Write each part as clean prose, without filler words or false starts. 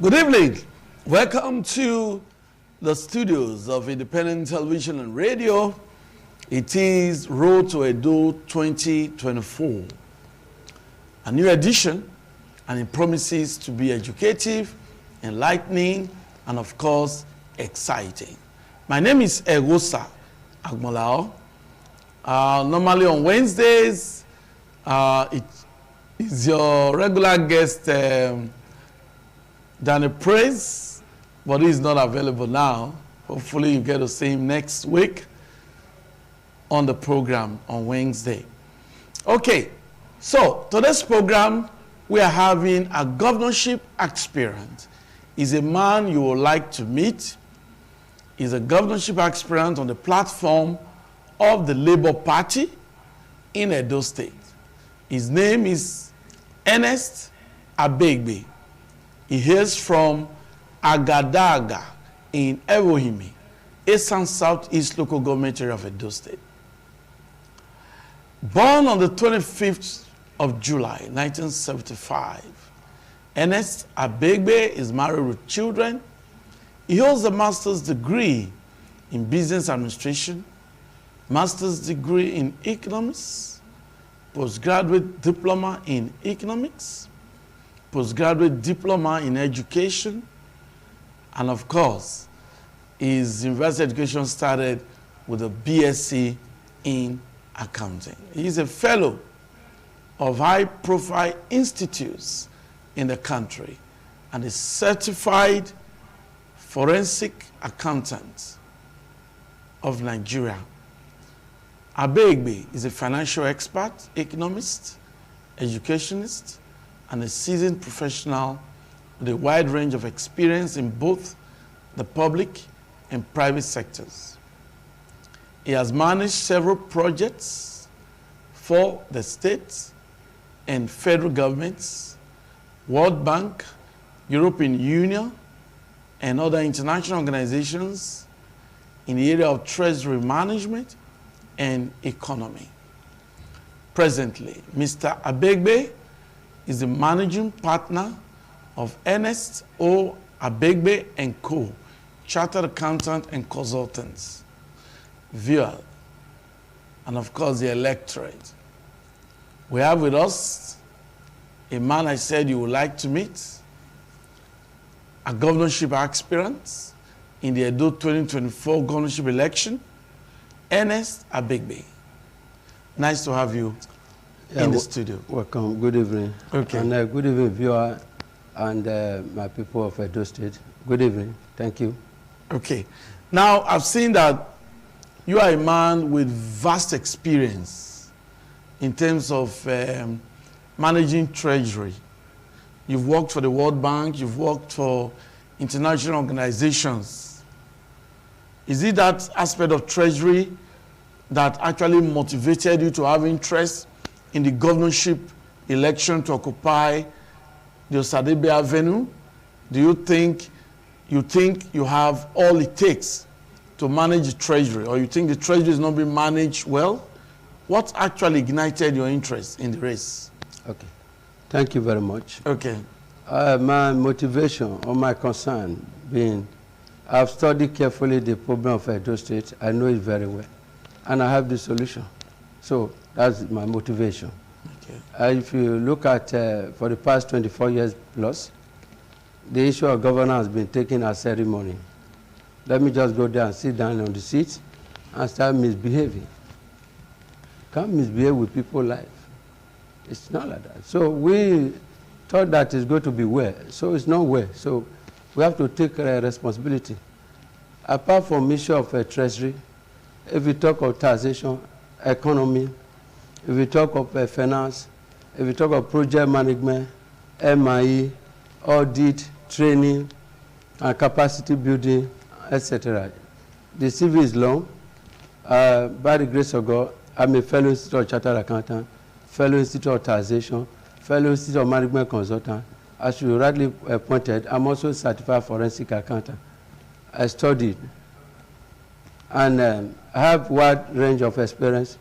Good evening. Welcome to the studios of Independent Television and Radio. It is Road to Edo 2024. A new edition, and it promises to be educative, enlightening, and of course, exciting. My name is Egosa Agmolao. Normally on Wednesdays, it is your regular guest, Danny Praise, but he's not available now. Hopefully you get to see him next week on the program on Wednesday. Okay, so today's program, we are having a governorship aspirant. He's a man you would like to meet. He's a governorship aspirant on the platform of the Labour Party in Edo State. His name is Ernest Abegbe. He hails from Agadaga in Ewohimi, Eastern Southeast local government area of Edo State. Born on the 25th of July, 1975, Ernest Abegbe is married with children. He holds a master's degree in business administration, master's degree in economics, postgraduate diploma in economics, postgraduate diploma in education, and of course, his university education started with a BSc in accounting. He is a fellow of high-profile institutes in the country and is certified forensic accountant of Nigeria. Abegbe is a financial expert, economist, educationist, and a seasoned professional with a wide range of experience in both the public and private sectors. He has managed several projects for the state and federal governments, World Bank, European Union, and other international organizations in the area of treasury management and economy. Presently, Mr. Abegbe is the managing partner of Ernest O. Abegbe & Co., Chartered Accountant and Consultants, viewer, and of course the electorate. We have with us a man I said you would like to meet, a governorship aspirant in the Edo 2024 governorship election, Ernest Abegbe. Nice to have you in the studio. Welcome. Good evening. Okay. And good evening, viewer and my people of Edo State. Good evening. Thank you. Okay. Now, I've seen that you are a man with vast experience in terms of managing treasury. You've worked for the World Bank, you've worked for international organizations. Is it that aspect of treasury that actually motivated you to have interest in the governorship election to occupy the Osadebe Avenue? Do you think you have all it takes to manage the treasury, or you think the treasury is not being managed well? What actually ignited your interest in the race? Okay. Thank you very much. Okay. My motivation or my concern being, I've studied carefully the problem of Edo State. I know it very well, and I have the solution. So that's my motivation. Okay. If you look at, for the past 24 years plus, the issue of governance has been taken as ceremony. Let me just go there and sit down on the seat and start misbehaving. Can't misbehave with people's life. It's not like that. So we thought that it's going to be well. So it's not well. So we have to take responsibility. Apart from issue of treasury, if we talk of taxation, economy, if we talk of finance, if we talk of project management, MIE, audit, training, and capacity building, etc. The CV is long. By the grace of God, I'm a fellow Institute of Chartered Accountant, fellow Institute of Taxation, fellow Institute of Management Consultant. As you rightly pointed, I'm also a certified forensic accountant. I studied, and I have a wide range of experience.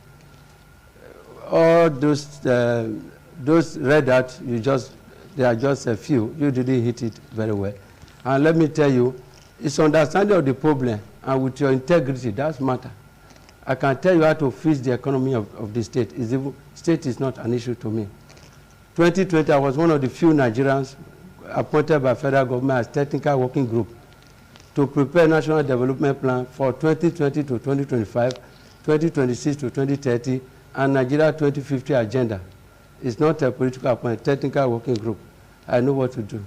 All those read out, they are just a few. You didn't hit it very well. And let me tell you, it's understanding of the problem and with your integrity, that's matter. I can tell you how to fix the economy of the state. State is not an issue to me. 2020, I was one of the few Nigerians appointed by federal government as technical working group to prepare national development plan for 2020 to 2025, 2026 to 2030, and Nigeria 2050 agenda. It's not a political appointment, technical working group. I know what to do.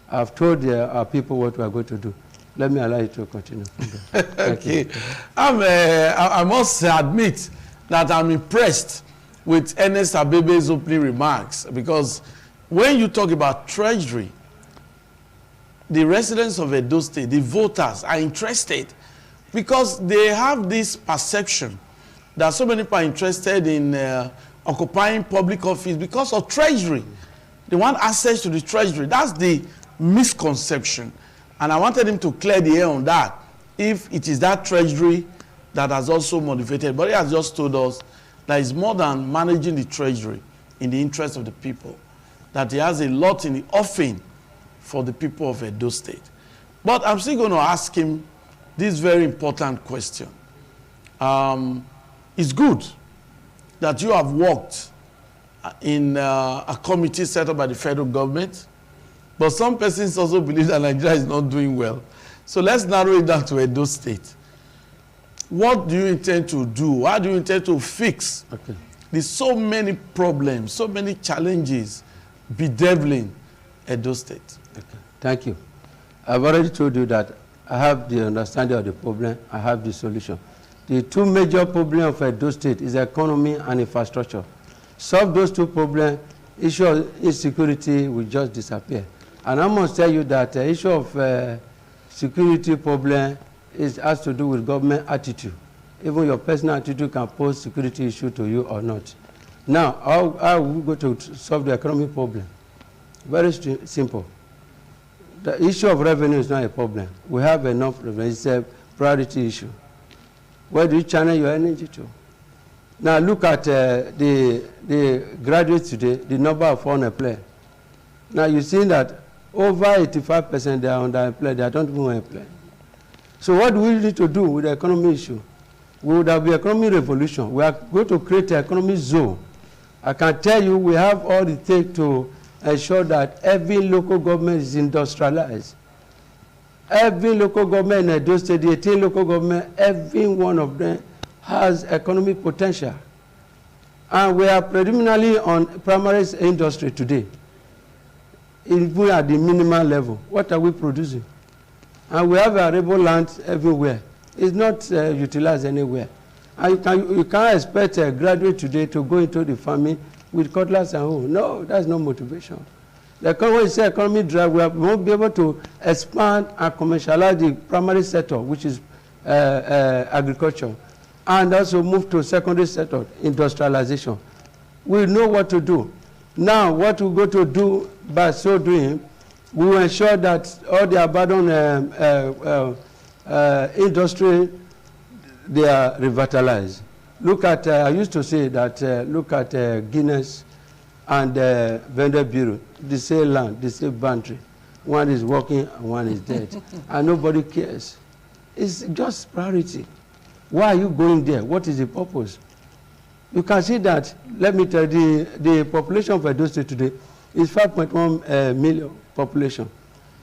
I've told our people what we are going to do. Let me allow you to continue. Okay. I must admit that I'm impressed with Ernest Abebe's opening remarks, because when you talk about treasury, the residents of Edo State, the voters, are interested because they have this perception that so many people are interested in occupying public office because of treasury. They want access to the treasury. That's the misconception. And I wanted him to clear the air on that, if it is that treasury that has also motivated. But he has just told us that it's more than managing the treasury in the interest of the people, that he has a lot in the offing for the people of Edo State. But I'm still going to ask him this very important question. It's good that you have worked in a committee set up by the federal government, but some persons also believe that Nigeria is not doing well. So let's narrow it down to Edo State. What do you intend to do? How do you intend to fix There's so many problems, so many challenges bedeviling Edo State? Thank you. I've already told you that I have the understanding of the problem, I have the solution. The two major problems of Edo State is economy and infrastructure. Solve those two problems, issue of insecurity will just disappear. And I must tell you that the issue of security problem has to do with government attitude. Even your personal attitude can pose security issue to you or not. Now, how are we going to solve the economic problem? Very simple. The issue of revenue is not a problem. We have enough revenue. It's a priority issue. Where do you channel your energy to? Now look at the graduates today, the number of unemployed. Now you see that over 85% they are underemployed, they don't even employ. So what do we need to do with the economy issue? Will there be economic revolution? We are going to create an economic zone. I can tell you we have all it takes to ensure that every local government is industrialized. Every local government in Edo State, the 18 local government, every one of them has economic potential. And we are preliminarily on primary industry today. Even at the minimum level, what are we producing? And we have arable land everywhere. It's not utilized anywhere. And you can't expect a graduate today to go into the farming with cutlass and hoe. No, that's no motivation. The economy drive, we won't be able to expand and commercialize the primary sector, which is agriculture, and also move to secondary sector, industrialization. We know what to do. Now, what we're going to do by so doing, we will ensure that all the abandoned industry, they are revitalized. Look at, I used to say that, look at Guinness and Vendor Bureau, the same land, the same boundary. One is working and one is dead. And nobody cares. It's just priority. Why are you going there? What is the purpose? You can see that, let me tell you, the population of Edo State today is 5.1 million population.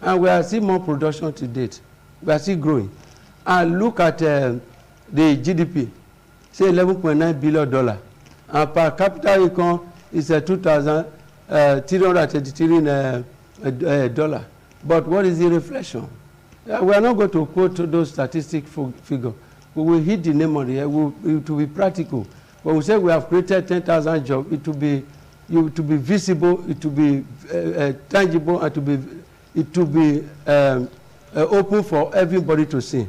And we are seeing more production to date. We are still growing. And look at the GDP, say $11.9 billion. And per capita income is $2,333. But what is the reflection? We are not going to quote those statistic figures. We will hit the name on the air. It will be practical. When we say we have created 10,000 jobs, it will be visible, it will be tangible, and it will be open for everybody to see.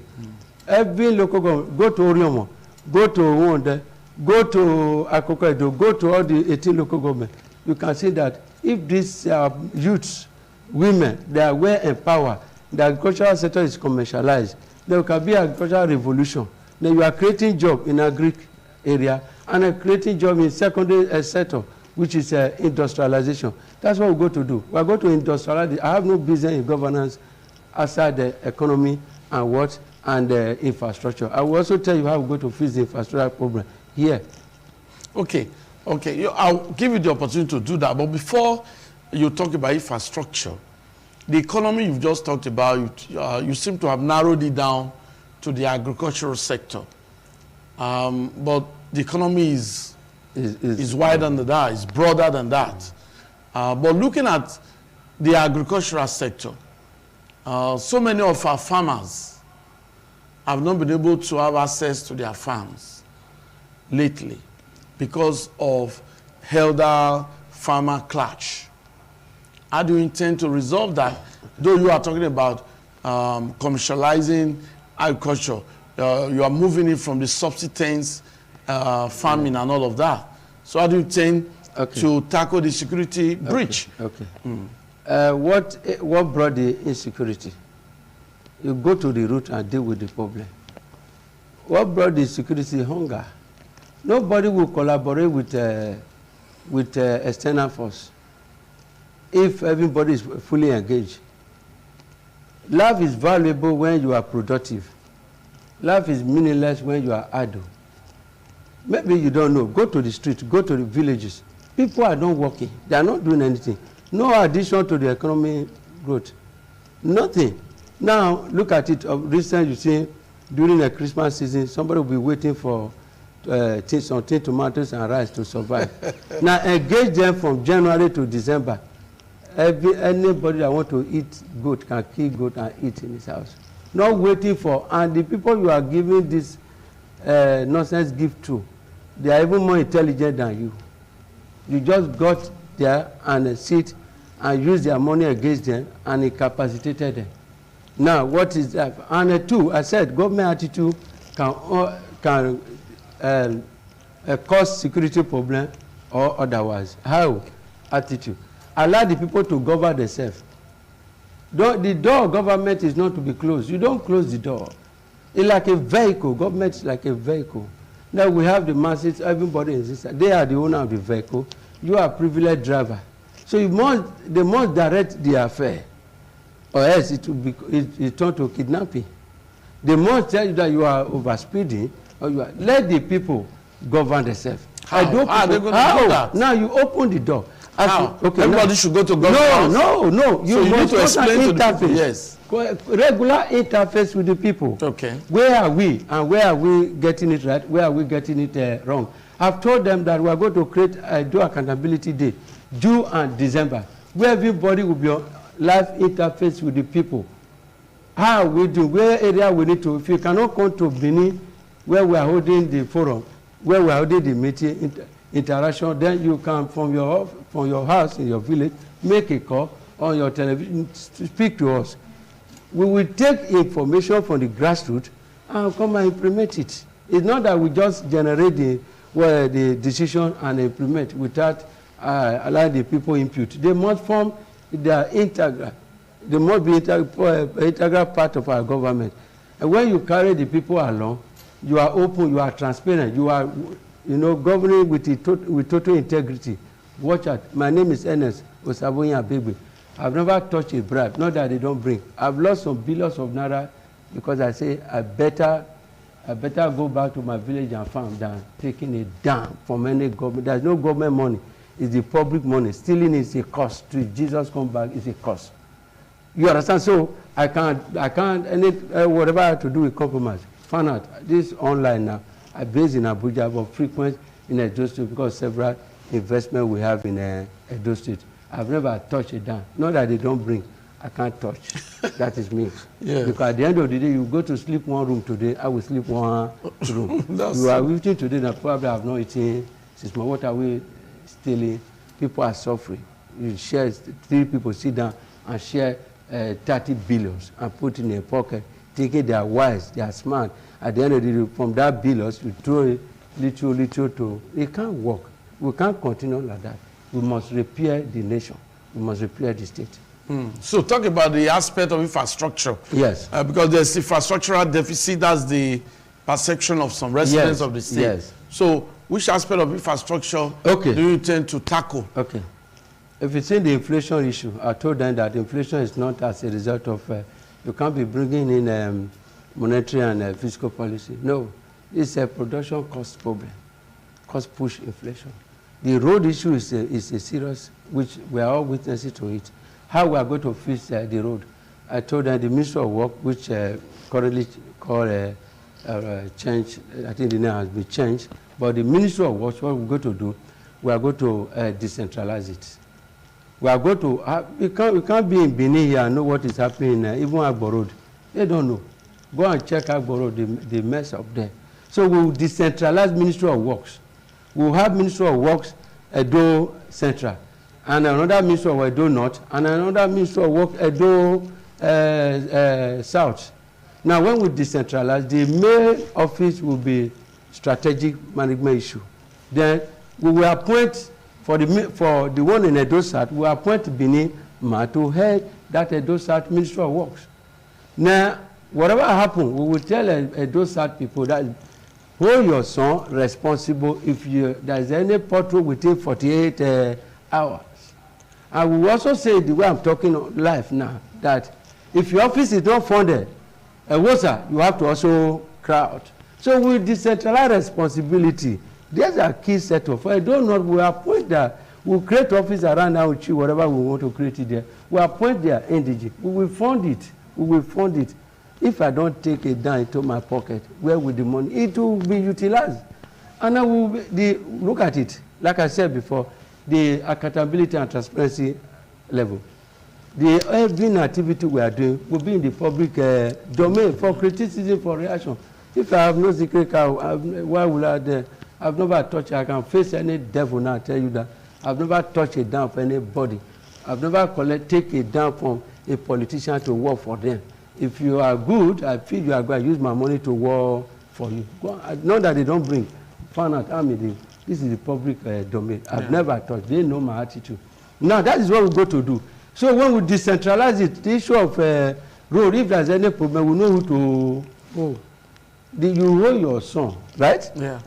Every local government, go to Oriomo, go to Wonde, go to Akoko Edo, go to all the 18 local government. You can see that if these youths, women, they are well empowered, the agricultural sector is commercialized, there can be agricultural revolution. Then you are creating jobs in agric area and creating jobs in secondary sector, which is industrialization. That's what we're going to do. We're going to industrialize. I have no business in governance. outside the economy and what? And infrastructure. I will also tell you how we're going to fix the infrastructure problem here. Okay, okay. I'll give you the opportunity to do that. But before you talk about infrastructure, the economy you've just talked about, you seem to have narrowed it down to the agricultural sector. But the economy is wider than that, it's broader than that. But looking at the agricultural sector, so many of our farmers have not been able to have access to their farms lately because of elder farmer clash. How do you intend to resolve that? Though you are talking about commercializing agriculture, you are moving it from the subsistence farming and all of that. So how do you intend to tackle the security breach? Okay. What brought the insecurity? You go to the root and deal with the problem. What brought the security? Hunger. Nobody will collaborate with external force if everybody is fully engaged. Life is valuable when you are productive. Life is meaningless when you are idle. Maybe you don't know. Go to the streets, go to the villages. People are not working. They are not doing anything. No addition to the economic growth. Nothing. Now, look at it. Recently, you see, during the Christmas season, somebody will be waiting for something, tomatoes and rice to survive. Now, engage them from January to December. Anybody that want to eat goat can kill goat and eat in his house. Not waiting for, and the people you are giving this nonsense gift to, they are even more intelligent than you. You just got there and sit and use their money against them and incapacitated them. Now, what is that? And two, I said government attitude can cause security problem or otherwise. How? Attitude. Allow the people to govern themselves. The door of government is not to be closed. You don't close the door. It's like a vehicle. Government is like a vehicle. Now we have the masses, everybody exists. They are the owner of the vehicle. You are a privileged driver. So they must direct the affair, or else it will be turned to kidnapping. They must tell you that you are overspeeding, or you are. Let the people govern themselves. How are they going to do that? Now you open the door. How? Okay, everybody should go to government. No. You need to explain to the people. Yes. Regular interface with the people. Okay. Where are we, and where are we getting it right? Where are we getting it wrong? I've told them that we are going to create a Due Accountability Day, June and December, where everybody will be on live interface with the people. How we do, where area we need to, if you cannot come to Benin, where we are holding the forum, where we are holding the meeting, interaction, then you can from your house in your village make a call on your television to speak to us. We will take information from the grassroots and come and implement it. It's not that we just generate the decision and implement without allowing the people input. They must form their integral. They must be integral part of our government. And when you carry the people along, you are open, you are transparent, you are governing with total integrity. Watch out. My name is Ernest Osabonya Baby. I've never touched a bribe, not that they don't bring. I've lost some billions of naira because I say I better go back to my village and farm than taking it down from any government. There's no government money. It's the public money. Stealing is a cost. To Jesus come back is a cost. You understand? So I can't whatever I have to do with compromise. Find out. This online now. I'm based in Abuja, but frequent in Edo State because several investment we have in Edo State. I've never touched it down. Not that they don't bring. I can't touch. That is me. Yeah. Because at the end of the day, you go to sleep one room today, I will sleep one room. You are eating today, and probably I have not eaten since my what are we stealing? People are suffering. You share, 3 people sit down and share 30 billions and put in a pocket, thinking they are wise, they are smart. At the end of the day, from that billions, you throw it little to, it can't work. We can't continue like that. We must repair the nation. We must repair the state. So talk about the aspect of infrastructure. Yes. Because there's infrastructural deficit, that's the perception of some residents of the state. Yes. So which aspect of infrastructure do you intend to tackle? Okay. If it's in the inflation issue, I told them that inflation is not as a result of You can't be bringing in monetary and fiscal policy. No, it's a production cost problem, cost push inflation. The road issue is a serious, which we are all witnesses to it. How we are going to fix the road. I told them the Ministry of Work, which currently called change, I think the name has been changed, but the Ministry of Work, what we're going to do, we are going to decentralize it. We are going to, we can't be in Benin here and know what is happening, even Agbo Road. They don't know. Go and check Agbo Road, the mess up there. So we will decentralize Ministry of Works. We will have Ministry of Works, Edo Central, and another Ministry of Edo North, and another Ministry of Works, Edo South. Now, when we decentralize, the main office will be strategic management issue. Then we will appoint, for the one in Edo South, we will appoint Benin Ma to head that Edo South Ministry of Works. Now, whatever happens, we will tell Edo South people that hold your son responsible if there is any pothole within 48 hours. And we will also say, the way I'm talking live now, that if your office is not funded, you have to also crowd. So we decentralize responsibility. There's a key set of. I don't know. We appoint that. We'll create office around now, whatever we want to create it there. We appoint their NDG. We will fund it. We will fund it. If I don't take it down into my pocket, where will the money? It will be utilized. And I will look at it. Like I said before, the accountability and transparency level. Every activity we are doing will be in the public domain for criticism, for reaction. If I have no secret cow, why will I? I've never touched. I can face any devil now. I tell you that I've never touched it down for anybody. I've never take it down from a politician to work for them. If you are good, I feel you are going to use my money to work for you. Not that they don't bring. Find out. This is the public domain. I've never touched. They know my attitude. Now that is what we go to do. So when we decentralize it, the issue of road, if there's any problem, we know who to hold. You hold your son, right? Yeah.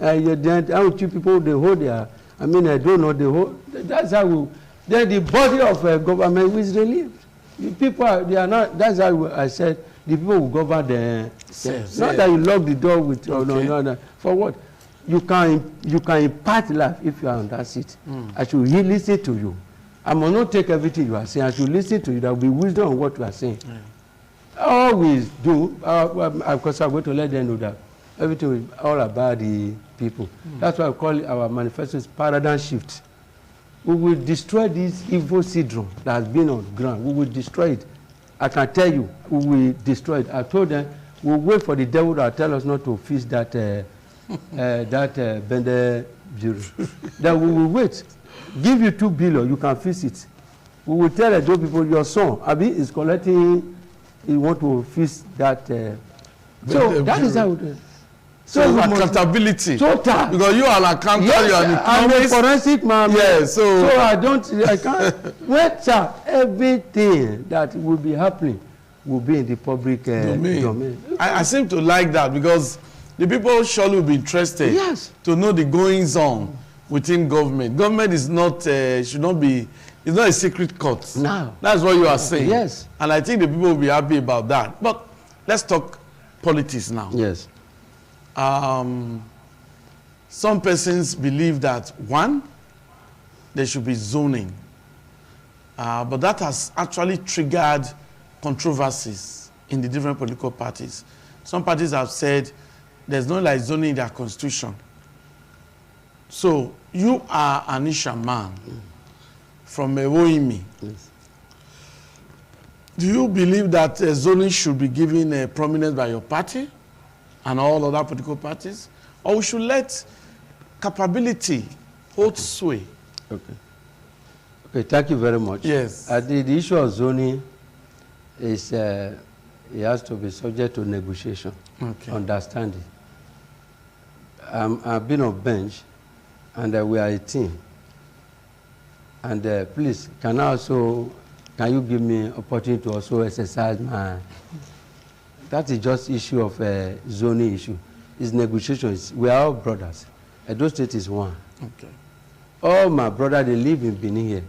How two people, they hold their, I don't know, they hold. That's how then the body of government is relieved. The people, they are not, that's how I said, the people will govern themselves. Not that you lock the door with, no. For what? You can impart life if you are on that seat. I should listen to you. I must not take everything you are saying. I should listen to you. There will be wisdom on what you are saying. I always do. Of course, I'm going to let them know that everything is all about the people. That's why I call it our manifesto is paradigm shift. We will destroy this evil syndrome that has been on the ground. We will destroy it. I can tell you, we will destroy it. I told them, we'll wait for the devil that tell us not to fix that Bender bureau. Then we will wait. Give you 2 billion, you can fix it. We will tell those people, your son, Abi, is collecting, you want to fix that. So that is how we do it. So accountability. Total. Because you are an accountant, yes, you are an economist. I'm a forensic man. Yes, so I can't. Wait, everything that will be happening will be in the public domain. I seem to like that because the people surely will be interested to know the goings on within government. Government is not, should not be, it's not a secret court. No. That's what you are saying. Yes. And I think the people will be happy about that. But let's talk politics now. Yes. Some persons believe that, one, there should be zoning. But that has actually triggered controversies in the different political parties. Some parties have said there's no like zoning in their constitution. So you are an Isha man from Ewoimi. Yes. Do you believe that zoning should be given prominence by your party and all other political parties? Or we should let capability hold sway? Okay, thank you very much. Yes. The issue of zoning is, it has to be subject to negotiation, understanding. I've been on bench, and we are a team. And please, can you give me opportunity to also exercise my, that is just issue of zoning issue. It's negotiations. We are all brothers. Edo State is one. Okay. All my brothers, they live in Benin here.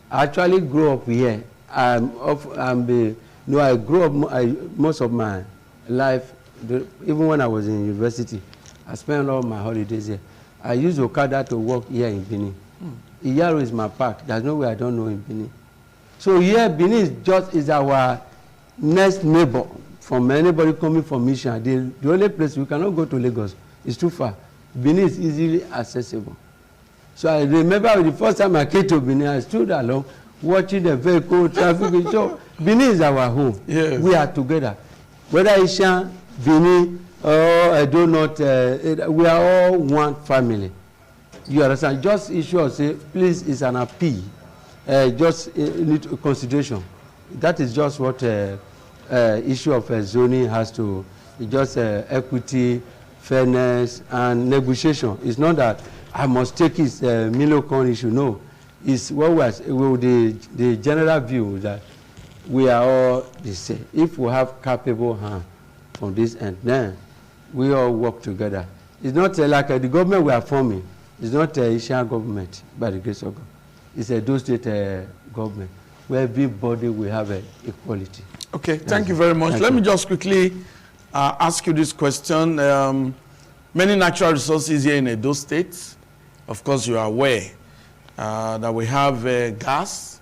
I actually grew up here. I'm No, I grew up, most of my life, even when I was in university, I spent all my holidays here. I used Okada to work here in Benin. Iyaro is my park. There's no way I don't know in Benin. So here, Benin is our next neighbor from anybody coming from Mission. The only place we cannot go to Lagos is too far. Benin is easily accessible. So I remember the first time I came to Benin, I stood along watching the vehicle traffic. So Benin is our home. Yes. We are together. Whether Ishan, Benin, or I do not, we are all one family. You understand? Just issue of say, please, it's an appeal. Just need consideration. That is just what issue of zoning has to, just equity, fairness, and negotiation. It's not that I must take his Milocon issue. No, it's what was the general view that we are all the same. If we have capable hand from this end, then we all work together. It's not like the government we are forming. It's not a Asian government by the grace of God. It's a Edo State government where everybody will have equality. Okay, thank you very much. Let me just quickly ask you this question. Many natural resources here in Edo State. Of course, you are aware that we have gas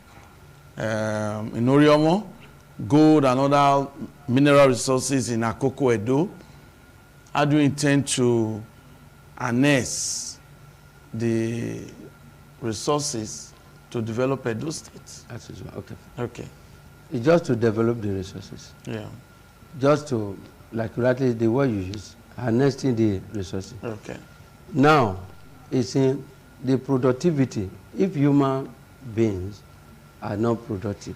in Oriomo, gold and other mineral resources in Akoko, Edo. How do you intend to harness the resources to develop Edo State? Okay. Okay. It's just to develop the resources. Yeah. Just to, like rightly the word you use, harnessing the resources. Okay. Now, it's in the productivity. If human beings are not productive,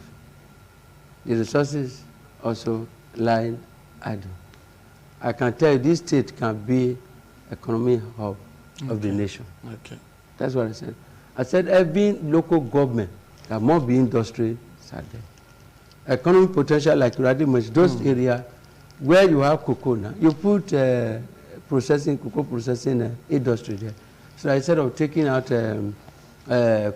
the resources also lie idle. I can tell you this state can be economic hub of the nation. Okay. That's what I said. I said every local government, there must be industry out there. Economic potential, like you already mentioned, those areas where you have cocoa now, you put cocoa processing industry there. So instead of taking out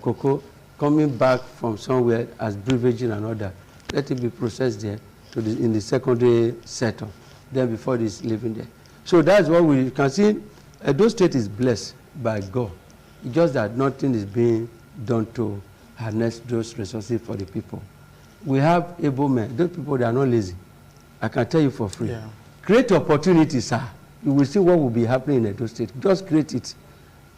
cocoa, coming back from somewhere as beveraging and other, let it be processed there in the secondary sector, then before it is living there. So that's what we can see. Edo State is blessed by God. It's just that nothing is being done to harness those resources for the people. We have able men. Those people, they are not lazy. I can tell you for free. Yeah. Create opportunities, sir. You will see what will be happening in Edo State. Just create it.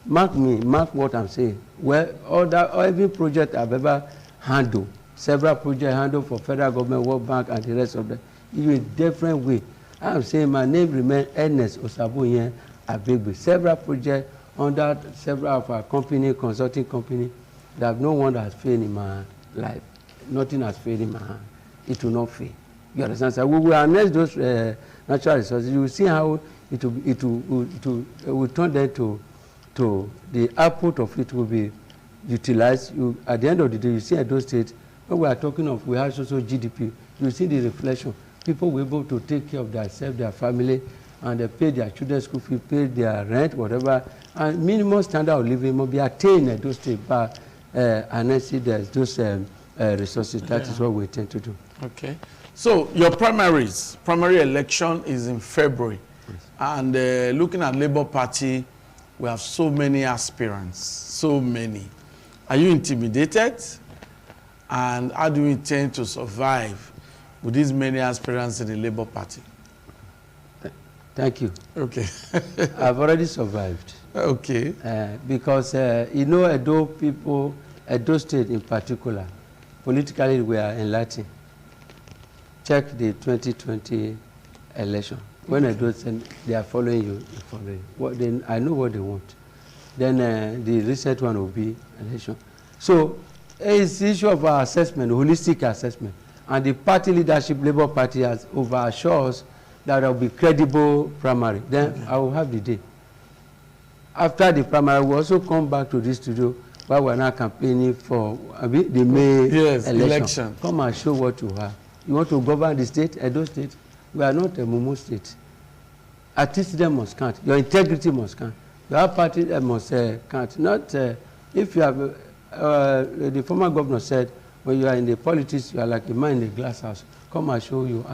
Mark me, mark what I'm saying. Where every project I've ever handled, several projects handled for federal government, World Bank, and the rest of them, in a different way. I'm saying my name remains Ernest Osaboyen Abegbe. Several projects under several of our company, consulting company, that no one has failed in my life. Nothing has failed in my hand. It will not fail. You understand? So we will harness those natural resources. You will see how it will turn them to the output of it will be utilized. At the end of the day, you see at those states, when we are talking of we have social GDP, you see the reflection. People will be able to take care of themselves, their family, and they pay their children's school fee, pay their rent, whatever. And minimum standard of living must be attained at those states by harnessing those resources. That is what we intend to do. Okay. So your primary election is in February. Yes. And looking at Labour Party, we have so many aspirants, so many. Are you intimidated? And how do you intend to survive with these many aspirants in the Labour Party? Thank you. Okay. I've already survived. Okay. Because, you know, Edo people, Edo State in particular, politically we are enlightened. Check the 2020 election. When Edo State, they are following you, they follow you. Then I know what they want. Then the recent one will be election. So it's the issue of our assessment, holistic assessment. And the party leadership, Labour Party, has overassured us that there will be credible primary. Then I will have the day. After the primary, we also come back to this studio where we are now campaigning for the May election. Come and show what you have. You want to govern the state, Edo State? We are not a Mumu state. Artism must count. Your integrity must count. Your party must count. Not if you have, the former governor said, when you are in the politics, you are like a man in a glass house. come and show you.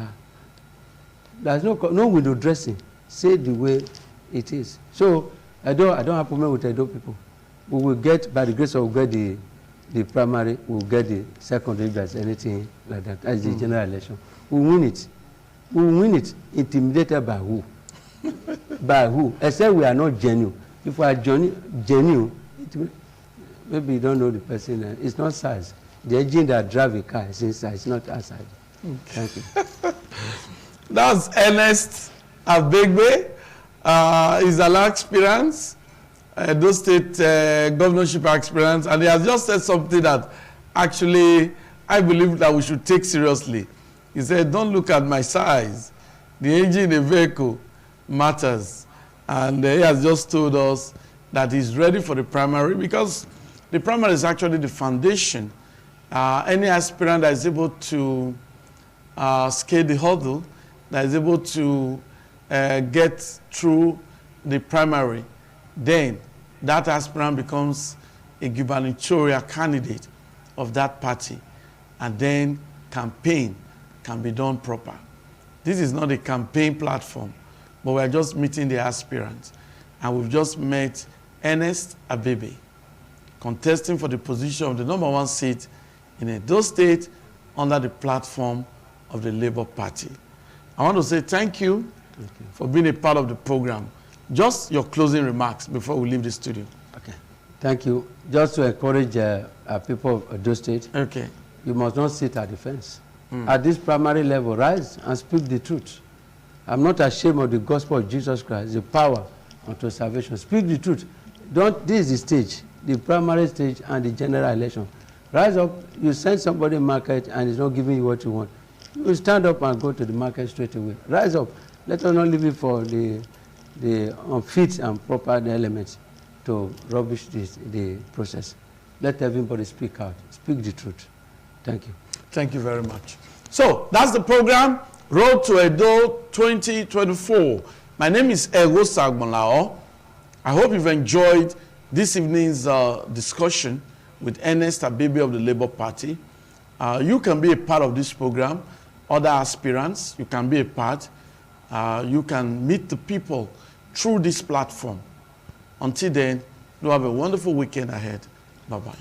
There's no window dressing. Say the way it is. So I don't have problem with Edo people. We will get, by the grace of God, the primary, we'll get the secondary, if there's anything like that, as the general election. We'll win it. We'll win it. Intimidated by who? By who? Except we are not genuine. If we are genuine, maybe you don't know the person. It's not size. The engine that drive a car is inside. It's not outside. Okay. Thank you. That's Ernest Abegbe. He's an experience, those state governorship experience, and he has just said something that actually I believe that we should take seriously. He said, don't look at my size. The engine in the vehicle matters. And he has just told us that he's ready for the primary, because the primary is actually the foundation. Any aspirant that is able to scale the hurdle, that is able to get through the primary, then that aspirant becomes a gubernatorial candidate of that party, and then campaign can be done proper. This is not a campaign platform, but we're just meeting the aspirants. And we've just met Ernest Abegbe, contesting for the position of the #1 seat in Edo State under the platform of the Labour Party. I want to say thank you for being a part of the program. Just your closing remarks before we leave the studio. Okay. Thank you. Just to encourage people of Edo State, okay, you must not sit at the fence. At this primary level, rise and speak the truth. I'm not ashamed of the gospel of Jesus Christ, the power unto salvation. Speak the truth. This is the stage, the primary stage and the general election. Rise up. You send somebody to market and he's not giving you what you want. You stand up and go to the market straight away. Rise up. Let us not leave it for the unfit and proper elements to rubbish the process. Let everybody speak out. Speak the truth. Thank you. Thank you very much. So that's the program, Road to Edo 2024. My name is Ego Sagbonlao. I hope you've enjoyed this evening's discussion with Ernest Abegbe of the Labour Party. You can be a part of this program. Other aspirants, you can be a part. You can meet the people through this platform. Until then, you have a wonderful weekend ahead. Bye-bye.